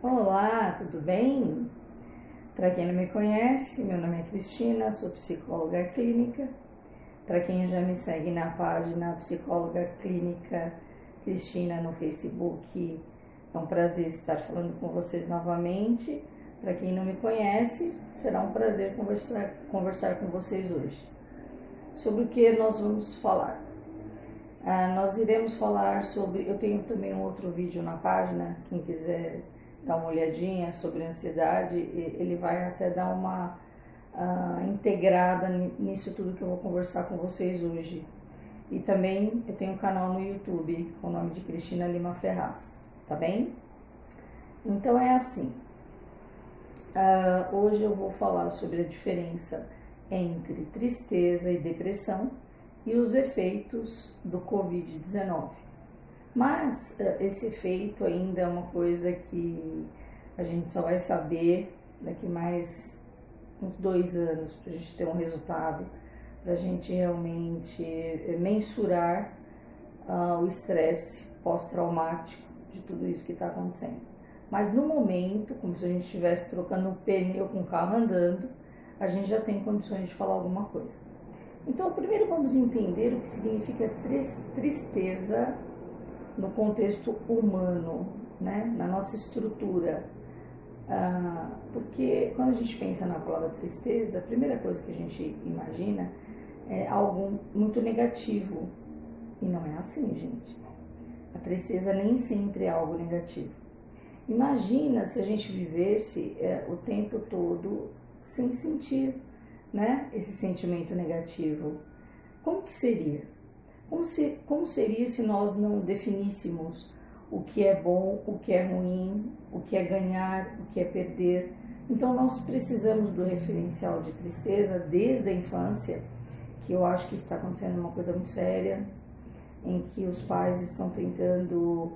Olá, tudo bem? Para quem não me conhece, meu nome é Cristina, sou psicóloga clínica. Para quem já me segue na página Psicóloga Clínica Cristina no Facebook, é um prazer estar falando com vocês novamente. Para quem não me conhece, será um prazer conversar com vocês hoje. Sobre o que nós vamos falar? Nós iremos falar sobre... Eu tenho também um outro vídeo na página, quem quiser dar uma olhadinha sobre ansiedade, ele vai até dar uma integrada nisso tudo que eu vou conversar com vocês hoje. E também eu tenho um canal no YouTube com o nome de Cristina Lima Ferraz, tá bem? Então é assim, hoje eu vou falar sobre a diferença entre tristeza e depressão e os efeitos do Covid-19. Mas esse efeito ainda é uma coisa que a gente só vai saber daqui mais uns 2 anos, para a gente ter um resultado, para a gente realmente mensurar o estresse pós-traumático de tudo isso que está acontecendo. Mas no momento, como se a gente estivesse trocando um pneu com o carro andando, a gente já tem condições de falar alguma coisa. Então, primeiro vamos entender o que significa tristeza no contexto humano, né? Na nossa estrutura. Porque quando a gente pensa na palavra tristeza, a primeira coisa que a gente imagina é algo muito negativo. E não é assim, gente. A tristeza nem sempre é algo negativo. Imagina se a gente vivesse o tempo todo sem sentir, né, esse sentimento negativo. Como que seria? Como seria se nós não definíssemos o que é bom, o que é ruim, o que é ganhar, o que é perder? Então nós precisamos do referencial de tristeza desde a infância, que eu acho que está acontecendo uma coisa muito séria, em que os pais estão tentando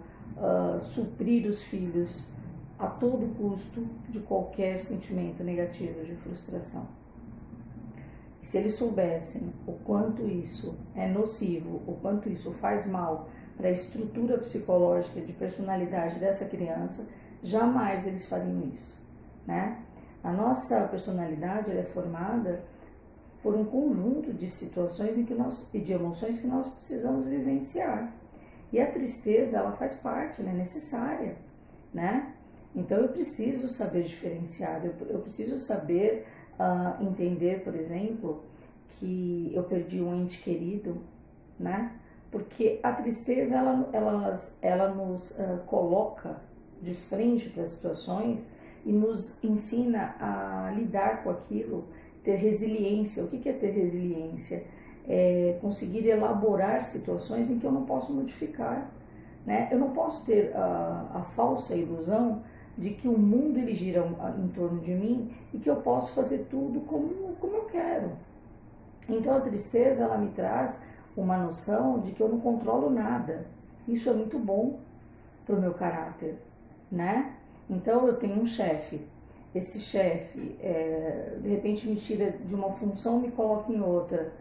suprir os filhos a todo custo de qualquer sentimento negativo de frustração. Se eles soubessem o quanto isso é nocivo, o quanto isso faz mal para a estrutura psicológica de personalidade dessa criança, jamais eles fariam isso, né? A nossa personalidade ela é formada por um conjunto de situações e de emoções que nós precisamos vivenciar. E a tristeza, ela faz parte, ela é necessária, né? Então eu preciso saber diferenciar, eu preciso saber entender, por exemplo, que eu perdi um ente querido, né? Porque a tristeza, ela nos coloca de frente para as situações e nos ensina a lidar com aquilo, ter resiliência. O que é ter resiliência? É conseguir elaborar situações em que eu não posso modificar, né? Eu não posso ter a falsa ilusão de que o mundo ele gira em torno de mim e que eu posso fazer tudo como eu quero. Então a tristeza ela me traz uma noção de que eu não controlo nada. Isso é muito bom para o meu caráter, né? Então eu tenho um chefe. Esse chefe de repente me tira de uma função e me coloca em outra.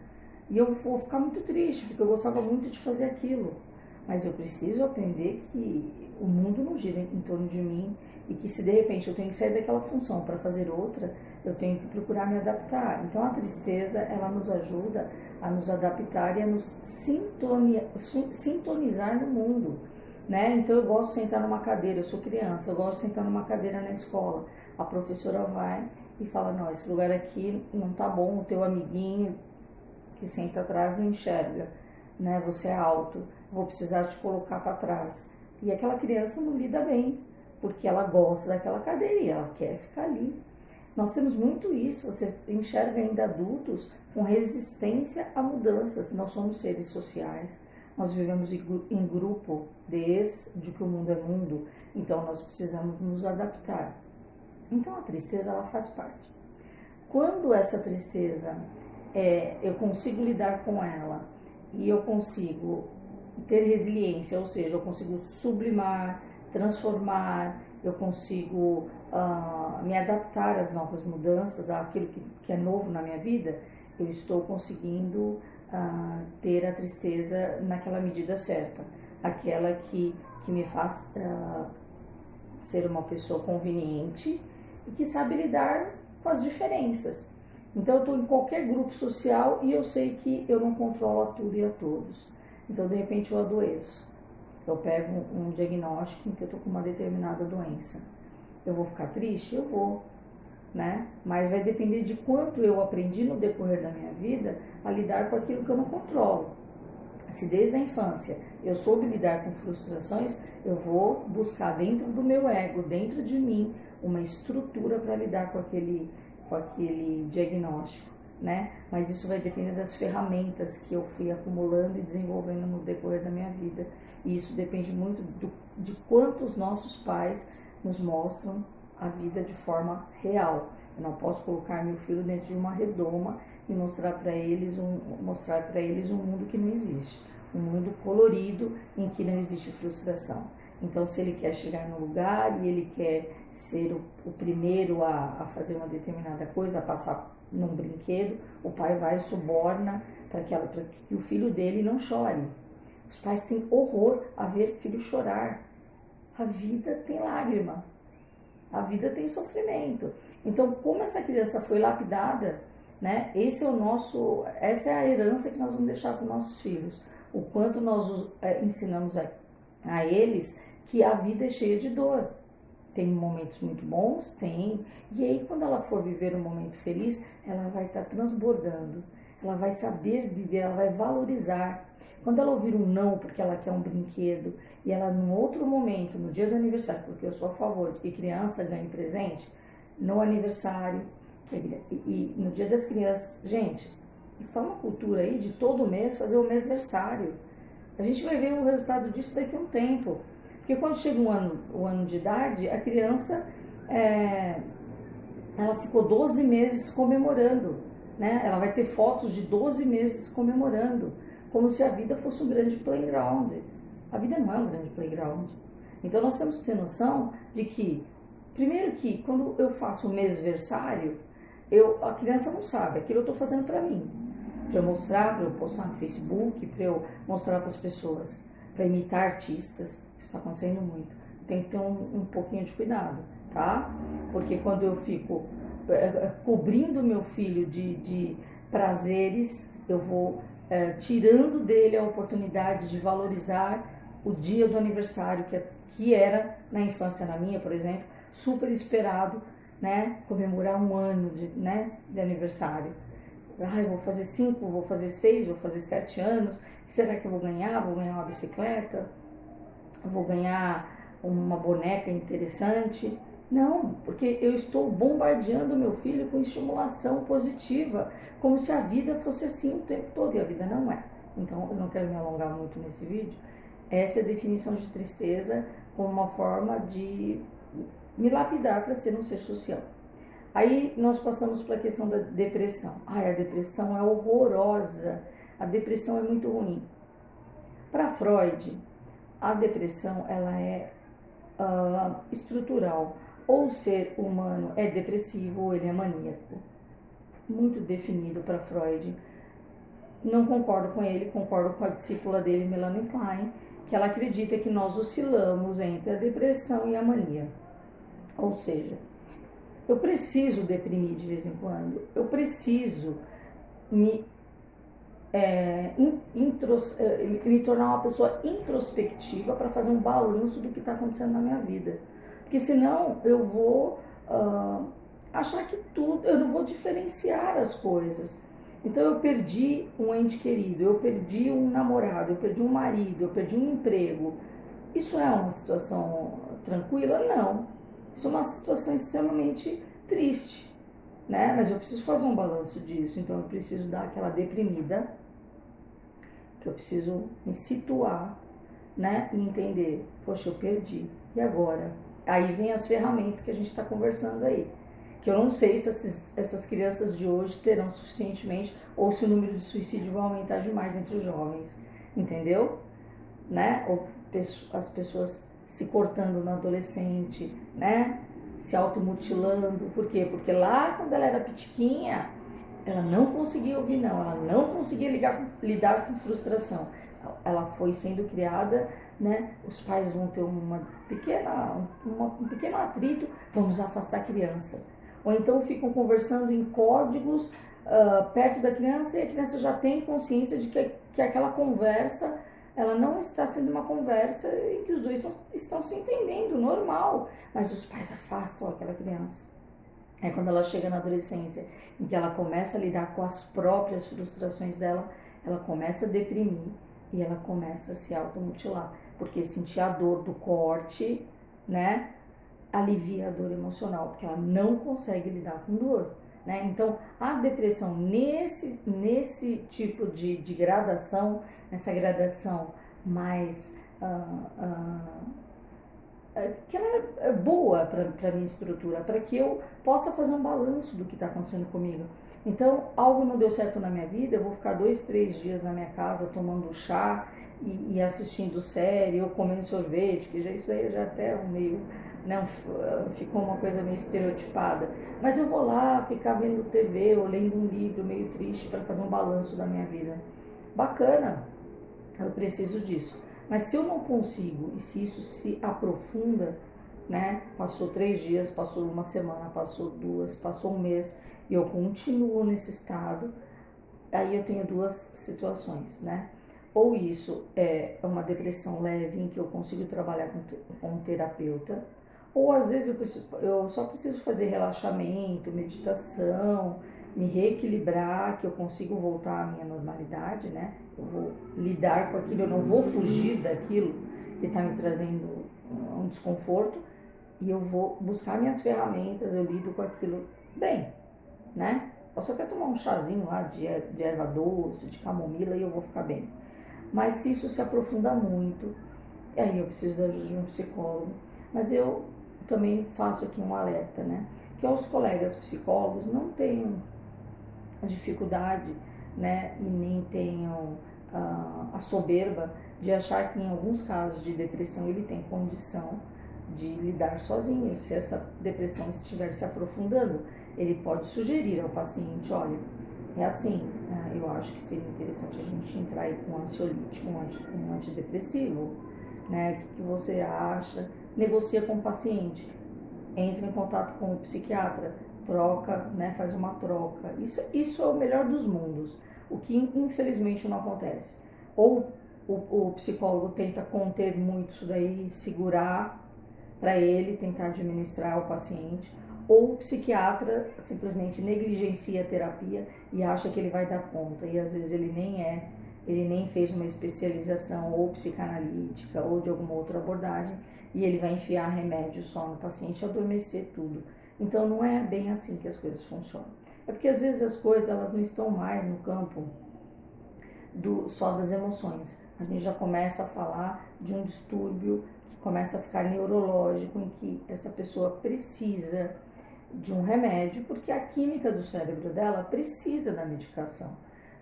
E eu vou ficar muito triste, porque eu gostava muito de fazer aquilo. Mas eu preciso aprender que o mundo não gira em torno de mim e que se de repente eu tenho que sair daquela função para fazer outra, eu tenho que procurar me adaptar. Então a tristeza, ela nos ajuda a nos adaptar e a nos sintonizar no mundo, né? Então eu gosto de sentar numa cadeira, eu sou criança, eu gosto de sentar numa cadeira na escola. A professora vai e fala, não, esse lugar aqui não tá bom, o teu amiguinho que senta atrás não enxerga, né? Você é alto, vou precisar te colocar para trás. E aquela criança não lida bem, porque ela gosta daquela cadeira e ela quer ficar ali. Nós temos muito isso, você enxerga ainda adultos com resistência a mudanças. Nós somos seres sociais, nós vivemos em grupo desde que o mundo é mundo, então nós precisamos nos adaptar. Então a tristeza ela faz parte. Quando essa tristeza eu consigo lidar com ela e eu consigo ter resiliência, ou seja, eu consigo sublimar, transformar, eu consigo me adaptar às novas mudanças, àquilo que é novo na minha vida, eu estou conseguindo ter a tristeza naquela medida certa, aquela que me faz ser uma pessoa conveniente e que sabe lidar com as diferenças. Então eu estou em qualquer grupo social e eu sei que eu não controlo a tudo e a todos. Então de repente eu adoeço. Eu pego um diagnóstico em que eu estou com uma determinada doença. Eu vou ficar triste? Eu vou, né? Mas vai depender de quanto eu aprendi no decorrer da minha vida a lidar com aquilo que eu não controlo. Se desde a infância eu soube lidar com frustrações, eu vou buscar dentro do meu ego, dentro de mim, uma estrutura para lidar com aquele diagnóstico, né? Mas isso vai depender das ferramentas que eu fui acumulando e desenvolvendo no decorrer da minha vida. E isso depende muito de quantos nossos pais nos mostram a vida de forma real. Eu não posso colocar meu filho dentro de uma redoma e mostrar para eles um mundo que não existe, um mundo colorido em que não existe frustração. Então, se ele quer chegar no lugar e ele quer ser o primeiro a fazer uma determinada coisa, a passar num brinquedo, o pai vai e suborna para que o filho dele não chore. Os pais têm horror a ver filho chorar. A vida tem lágrima, a vida tem sofrimento. Então, como essa criança foi lapidada, né? Essa é a herança que nós vamos deixar para os nossos filhos. O quanto nós ensinamos a eles que a vida é cheia de dor. Tem momentos muito bons, tem. E aí, quando ela for viver um momento feliz, ela vai estar transbordando. Ela vai saber viver, ela vai valorizar. Quando ela ouvir um não porque ela quer um brinquedo, e ela num outro momento, no dia do aniversário, porque eu sou a favor de que criança ganhe presente, no aniversário e no dia das crianças. Gente, está uma cultura aí de todo mês fazer o mêsversário. A gente vai ver o resultado disso daqui a um tempo. Porque quando chega o ano de idade, a criança ela ficou 12 meses comemorando, né? Ela vai ter fotos de 12 meses comemorando, como se a vida fosse um grande playground. A vida não é um grande playground. Então nós temos que ter noção de que, primeiro que quando eu faço o mêsversário, a criança não sabe, aquilo eu estou fazendo para mim, para eu mostrar, para eu postar no Facebook, para eu mostrar para as pessoas, para imitar artistas. Isso está acontecendo muito. Tem que ter um pouquinho de cuidado, tá? Porque quando eu fico cobrindo meu filho de prazeres, eu vou tirando dele a oportunidade de valorizar o dia do aniversário, que era, na infância, na minha, por exemplo, super esperado, né? Comemorar um ano de aniversário. Eu vou fazer 5, vou fazer 6, vou fazer 7 anos. Será que eu vou ganhar? Vou ganhar uma bicicleta? Vou ganhar uma boneca interessante? Não, porque eu estou bombardeando meu filho com estimulação positiva, como se a vida fosse assim o tempo todo, e a vida não é. Então, eu não quero me alongar muito nesse vídeo. Essa é a definição de tristeza como uma forma de me lapidar para ser um ser social. Aí nós passamos para a questão da depressão. A depressão é horrorosa, a depressão é muito ruim. Para Freud, a depressão ela é estrutural. Ou o ser humano é depressivo ou ele é maníaco. Muito definido para Freud. Não concordo com ele, concordo com a discípula dele, Melanie Klein, que ela acredita que nós oscilamos entre a depressão e a mania. Ou seja, eu preciso deprimir de vez em quando, eu preciso me tornar uma pessoa introspectiva para fazer um balanço do que está acontecendo na minha vida. Porque senão eu vou achar que tudo, eu não vou diferenciar as coisas. Então eu perdi um ente querido, eu perdi um namorado, eu perdi um marido, eu perdi um emprego. Isso é uma situação tranquila? Não. Isso é uma situação extremamente triste, né? Mas eu preciso fazer um balanço disso, então eu preciso dar aquela deprimida, que eu preciso me situar, né? E entender, poxa, eu perdi, e agora? Aí vem as ferramentas que a gente está conversando aí, que eu não sei se essas crianças de hoje terão suficientemente, ou se o número de suicídio vai aumentar demais entre os jovens, entendeu? Né? Ou as pessoas se cortando na adolescente, né? Se automutilando. Por quê? Porque lá quando ela era pitiquinha, ela não conseguia ouvir não, ela não conseguia lidar com frustração. Ela foi sendo criada né? Os pais vão ter um pequeno atrito, vamos afastar a criança. Ou então ficam conversando em códigos perto da criança e a criança já tem consciência de que aquela conversa, ela não está sendo uma conversa em que os dois estão se entendendo, normal, mas os pais afastam aquela criança. É quando ela chega na adolescência, em que ela começa a lidar com as próprias frustrações dela, ela começa a deprimir e ela começa a se automutilar, porque sentir a dor do corte, né, alivia a dor emocional, porque ela não consegue lidar com dor, né? Então, a depressão nesse tipo de gradação, essa gradação mais que ela é boa para a minha estrutura, para que eu possa fazer um balanço do que está acontecendo comigo. Então, algo não deu certo na minha vida, eu vou ficar 2, 3 dias na minha casa tomando chá e assistindo série ou comendo sorvete, que isso aí já até meio, né, ficou uma coisa meio estereotipada. Mas eu vou lá ficar vendo TV ou lendo um livro meio triste para fazer um balanço da minha vida. Bacana, eu preciso disso. Mas se eu não consigo, e se isso se aprofunda, né? Passou 3 dias, passou uma semana, passou 2, passou um mês, e eu continuo nesse estado, aí eu tenho 2 situações, né? Ou isso é uma depressão leve, em que eu consigo trabalhar com um terapeuta, ou às vezes eu só preciso fazer relaxamento, meditação, me reequilibrar, que eu consigo voltar à minha normalidade, né? Eu vou lidar com aquilo, eu não vou fugir daquilo que está me trazendo um desconforto, e eu vou buscar minhas ferramentas, eu lido com aquilo bem, né? Posso até tomar um chazinho lá de erva doce, de camomila, e eu vou ficar bem. Mas se isso se aprofunda muito, aí eu preciso da ajuda de um psicólogo. Mas eu também faço aqui um alerta, né? Que aos colegas psicólogos não tenham a dificuldade, né? E nem tenham a soberba de achar que em alguns casos de depressão ele tem condição de lidar sozinho. Se essa depressão estiver se aprofundando, ele pode sugerir ao paciente, olha, é assim, eu acho que seria interessante a gente entrar aí com um ansiolítico, um antidepressivo, né? O que você acha? Negocia com o paciente, entra em contato com o psiquiatra, troca, né? Faz uma troca. Isso é o melhor dos mundos, o que infelizmente não acontece. Ou o psicólogo tenta conter muito isso daí, segurar para ele, tentar administrar o paciente, ou o psiquiatra simplesmente negligencia a terapia e acha que ele vai dar conta, e às vezes ele nem fez uma especialização ou psicanalítica ou de alguma outra abordagem, e ele vai enfiar remédio só no paciente e adormecer tudo. Então não é bem assim que as coisas funcionam. É porque às vezes as coisas elas não estão mais no campo só das emoções. A gente já começa a falar de um distúrbio que começa a ficar neurológico, em que essa pessoa precisa de um remédio, porque a química do cérebro dela precisa da medicação,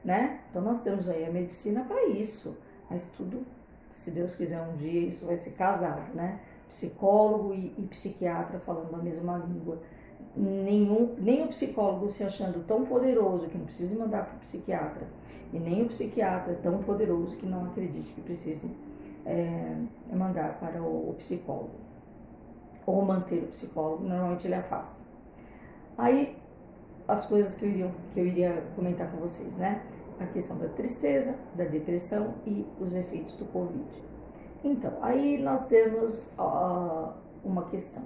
né? Então nós temos aí a medicina para isso, mas tudo, se Deus quiser um dia, isso vai ser casado, né? Psicólogo e psiquiatra falando a mesma língua. Nem o psicólogo se achando tão poderoso que não precisa mandar para o psiquiatra, e nem o psiquiatra tão poderoso que não acredite que precise mandar para o psicólogo, ou manter o psicólogo, normalmente ele afasta. Aí, as coisas que eu iria comentar com vocês, né? A questão da tristeza, da depressão e os efeitos do Covid. Então, aí nós temos uma questão.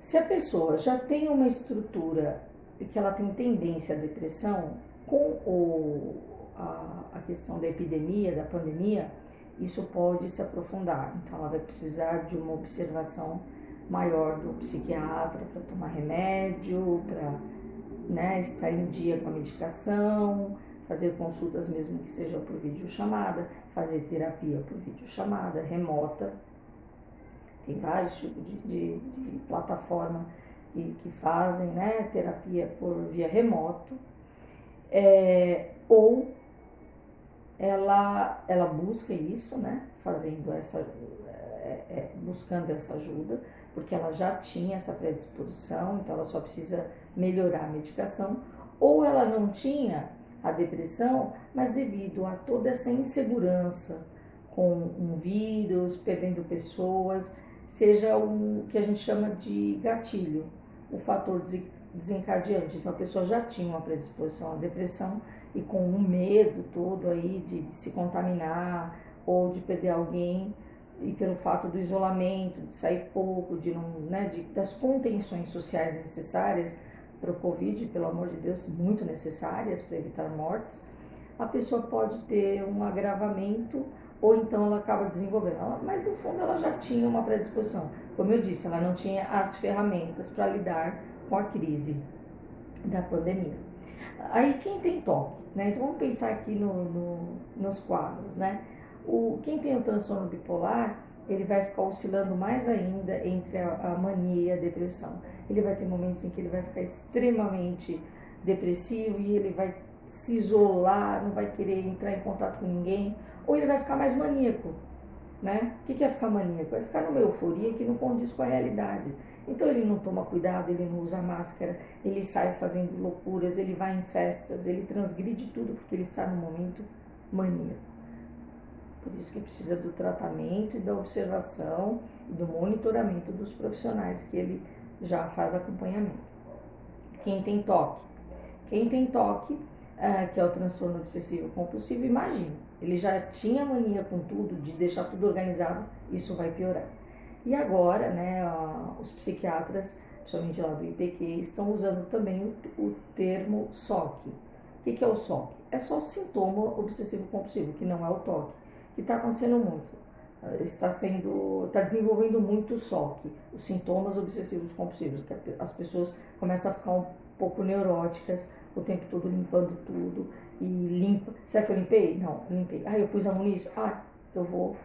Se a pessoa já tem uma estrutura que ela tem tendência à depressão, com a questão da epidemia, da pandemia, isso pode se aprofundar. Então, ela vai precisar de uma observação maior do psiquiatra para tomar remédio, para, né, estar em dia com a medicação, fazer consultas mesmo que seja por videochamada, fazer terapia por videochamada remota. Tem vários tipos de plataforma que fazem, né, terapia por via remoto. Ou ela busca isso, né, buscando essa ajuda, porque ela já tinha essa predisposição, então ela só precisa melhorar a medicação, ou ela não tinha a depressão, mas devido a toda essa insegurança com um vírus, perdendo pessoas, seja um que a gente chama de gatilho, o fator desencadeante. Então a pessoa já tinha uma predisposição à depressão e com um medo todo aí de se contaminar ou de perder alguém, e pelo fato do isolamento, de sair pouco, de não, né, das contenções sociais necessárias para o Covid, pelo amor de Deus, muito necessárias para evitar mortes, a pessoa pode ter um agravamento ou então ela acaba desenvolvendo. Mas no fundo ela já tinha uma predisposição. Como eu disse, ela não tinha as ferramentas para lidar com a crise da pandemia. Aí quem tem toque, né? Então vamos pensar aqui nos quadros, né? Quem tem o transtorno bipolar, ele vai ficar oscilando mais ainda entre a mania e a depressão. Ele vai ter momentos em que ele vai ficar extremamente depressivo e ele vai se isolar, não vai querer entrar em contato com ninguém, ou ele vai ficar mais maníaco, né? O que é ficar maníaco? Vai ficar numa euforia que não condiz com a realidade. Então ele não toma cuidado, ele não usa máscara, ele sai fazendo loucuras, ele vai em festas, ele transgride tudo porque ele está no momento maníaco. Por isso que precisa do tratamento e da observação e do monitoramento dos profissionais que ele já faz acompanhamento. Quem tem toque? Quem tem toque, que é o transtorno obsessivo compulsivo, imagina, ele já tinha mania com tudo, de deixar tudo organizado, isso vai piorar. E agora, né, os psiquiatras, principalmente lá do IPQ, estão usando também o termo SOC. O que é o SOC? É só sintoma obsessivo compulsivo, que não é o toque, que está acontecendo muito. Está desenvolvendo muito o SOC, os sintomas obsessivos compulsivos, que as pessoas começam a ficar um pouco neuróticas, o tempo todo limpando tudo, e limpa. Será que eu limpei? Não, limpei. Eu pus a mão nisso? Eu vou.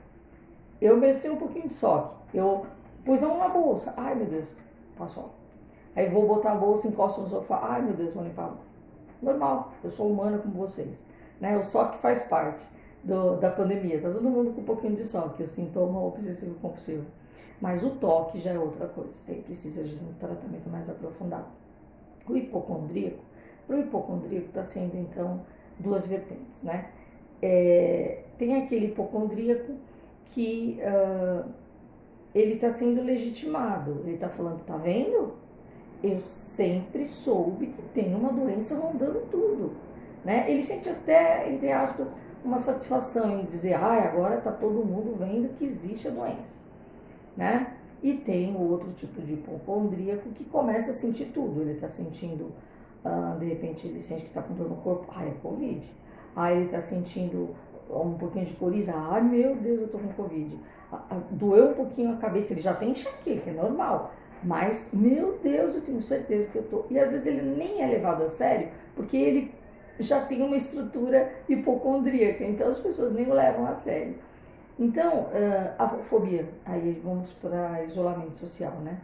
Eu mesmo tenho um pouquinho de SOC. Eu pus a mão na bolsa. Meu Deus, passou. Aí vou botar a bolsa, encosto no sofá. Meu Deus, vou limpar. Normal, eu sou humana como vocês. Né? O SOC faz parte da pandemia. Tá todo mundo com um pouquinho de SOC, o sintoma obsessivo compulsivo. Mas o toque já é outra coisa. Aí precisa de um tratamento mais aprofundado. O hipocondríaco, para o hipocondríaco está sendo então duas vertentes, né? Tem aquele hipocondríaco que ele está sendo legitimado, ele está falando, tá vendo? Eu sempre soube que tem uma doença rondando tudo, né? Ele sente até, entre aspas, uma satisfação em dizer, agora está todo mundo vendo que existe a doença, né? E tem o outro tipo de hipocondríaco que começa a sentir tudo. Ele está sentindo, de repente ele sente que está com dor no corpo, é Covid. Ele está sentindo um pouquinho de coriza, meu Deus, eu estou com Covid. Doeu um pouquinho a cabeça, ele já tem enxaqueca, é normal. Mas, meu Deus, eu tenho certeza que eu estou. E às vezes ele nem é levado a sério, porque ele já tem uma estrutura hipocondríaca, então as pessoas nem o levam a sério. Então, a fobia, aí vamos para isolamento social, né?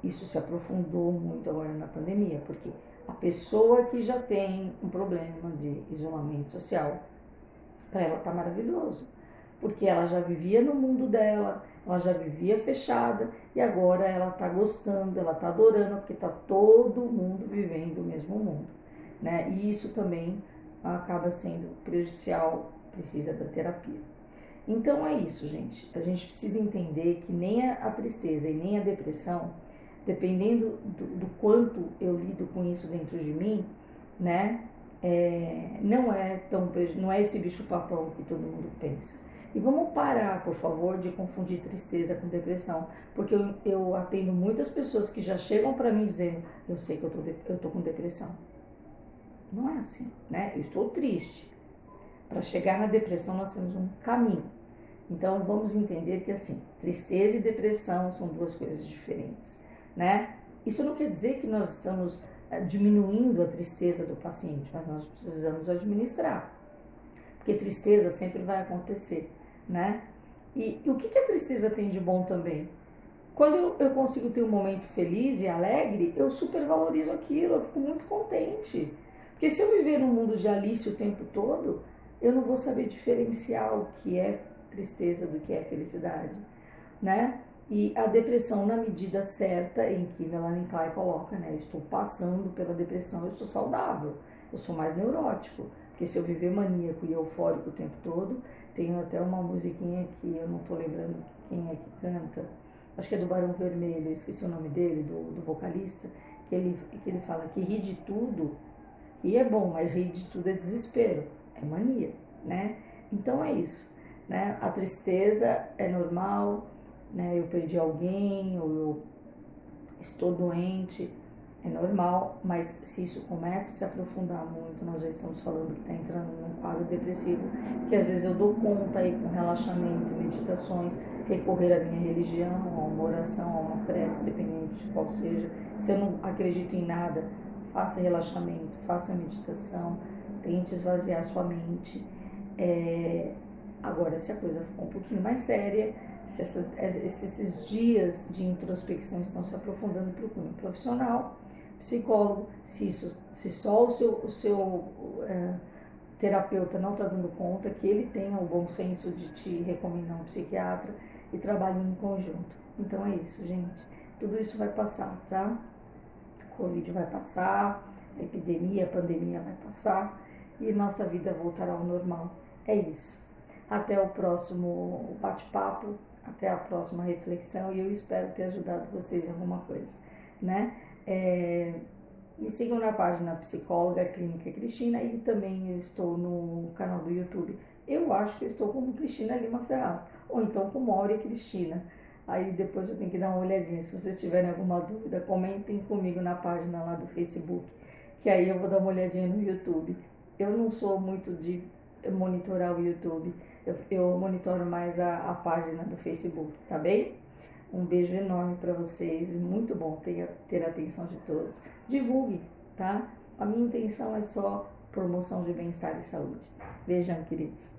Isso se aprofundou muito agora na pandemia, porque a pessoa que já tem um problema de isolamento social, para ela tá maravilhoso, porque ela já vivia no mundo dela, ela já vivia fechada e agora ela tá gostando, ela tá adorando, porque tá todo mundo vivendo o mesmo mundo, né? E isso também acaba sendo prejudicial, precisa da terapia. Então é isso, gente. A gente precisa entender que nem a tristeza e nem a depressão, dependendo do quanto eu lido com isso dentro de mim, né? Não é esse bicho-papão que todo mundo pensa. E vamos parar, por favor, de confundir tristeza com depressão, porque eu atendo muitas pessoas que já chegam para mim dizendo, eu sei que eu tô com depressão. Não é assim, né? Eu estou triste. Para chegar na depressão nós temos um caminho. Então vamos entender que assim, tristeza e depressão são duas coisas diferentes, né? Isso não quer dizer que nós estamos diminuindo a tristeza do paciente, mas nós precisamos administrar, porque tristeza sempre vai acontecer, né? E o que a tristeza tem de bom também? Quando eu consigo ter um momento feliz e alegre, eu supervalorizo aquilo, eu fico muito contente. Porque se eu viver num mundo de Alice o tempo todo, eu não vou saber diferenciar o que é tristeza do que é felicidade, né? E a depressão, na medida certa, em que Melanie Klein coloca, né? Eu estou passando pela depressão, eu sou saudável, eu sou mais neurótico. Porque se eu viver maníaco e eufórico o tempo todo, Tem até uma musiquinha que eu não tô lembrando quem é que canta, acho que é do Barão Vermelho, esqueci o nome dele, do vocalista, que ele fala que rir de tudo, e é bom, mas rir de tudo é desespero, é mania, né? Então é isso, né? A tristeza é normal, né? Eu perdi alguém, ou eu estou doente, é normal, mas se isso começa a se aprofundar muito, nós já estamos falando que está entrando num quadro depressivo, que às vezes eu dou conta aí com relaxamento, meditações, recorrer à minha religião, a uma oração, a uma prece, dependendo de qual seja. Se eu não acredito em nada, faça relaxamento, faça meditação, tente esvaziar sua mente. Agora, se a coisa ficou um pouquinho mais séria, se esses dias de introspecção estão se aprofundando para o cunho profissional, psicólogo, se só o seu terapeuta não está dando conta, que ele tenha o bom senso de te recomendar um psiquiatra e trabalhem em conjunto. Então é isso, gente. Tudo isso vai passar, tá? O Covid vai passar, a epidemia, a pandemia vai passar e nossa vida voltará ao normal. É isso. Até o próximo bate-papo, até a próxima reflexão e eu espero ter ajudado vocês em alguma coisa, né? Me sigam na página Psicóloga Clínica Cristina e também eu estou no canal do YouTube. Eu acho que eu estou como Cristina Lima Ferraz, ou então como Áurea Cristina. Aí depois eu tenho que dar uma olhadinha. Se vocês tiverem alguma dúvida, comentem comigo na página lá do Facebook, que aí eu vou dar uma olhadinha no YouTube. Eu não sou muito de monitorar o YouTube, eu monitoro mais a página do Facebook, tá bem? Um beijo enorme para vocês, muito bom ter a atenção de todos. Divulgue, tá? A minha intenção é só promoção de bem-estar e saúde. Beijão, queridos.